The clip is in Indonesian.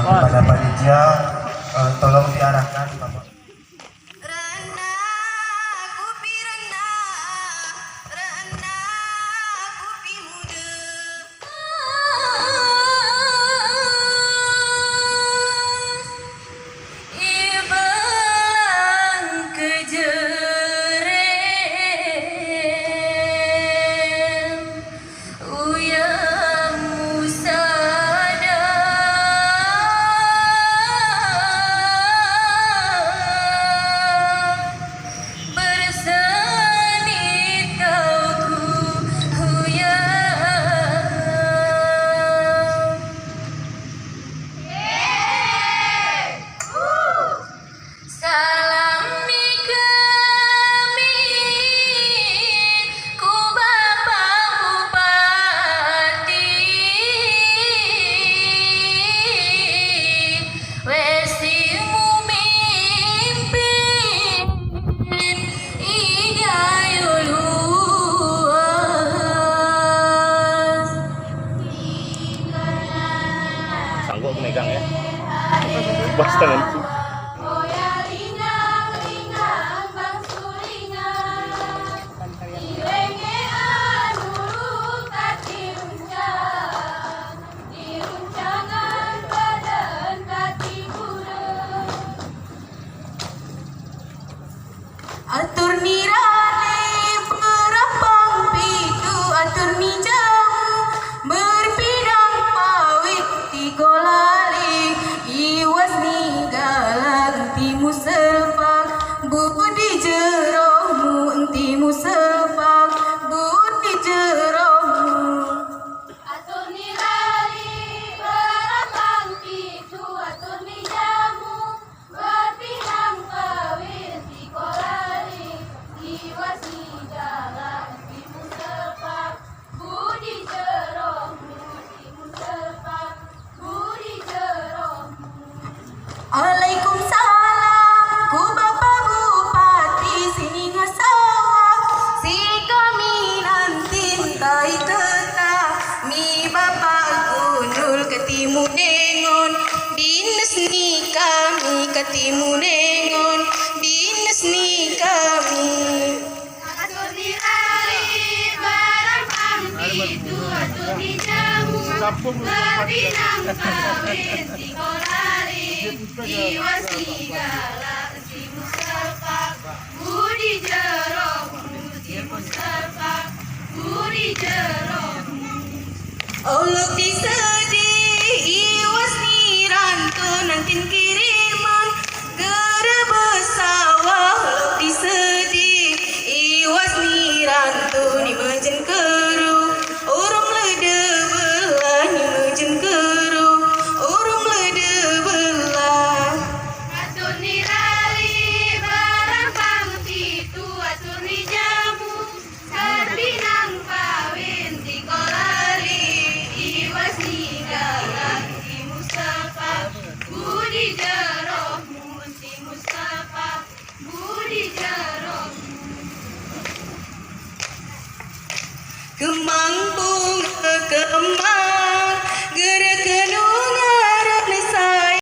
kepada panitia tolong diarahkan Bapak. Sanggup megang ya. Basta nanti. Atur nirane berapang pitu, atur ni jamu berpidang pawit tiga lali, iwas ni galang timu sepak budi jerohmu entimu sepak budi jerohmu. Atur nirane berapang pitu, atur ni jamu berpidang pawit tiga lali, iwas ni galang timu sepak budi jerohmu timu sepak budi jerohmu. Waalaikumsalam, ku Bapak Bupati sini ngasawak, si kami nanti tai tetap, mi Bapak Gunul ketimu nengon, dinas ni kami ketimu nengon, dinas ni kami. Atur ni hari barang itu, atur ni jamu berbinang kawin tiga lari, iwas segala timu sepak budi jerohmu timu sepak budi jerohmu. Allah disedih iwas ni rantun nantin kiriman gere besawah. Allah disedih iwas ni rantun ni menjen keru urung lede belah ni menjen keru urung lede belah. Atur ni rali barang pangtitu, atur ni jamu berbinang kawin tiga lari, iwas ni galang timu sepak budi jerohmu timu sepak budi jerohmu. Kemang bunga kemang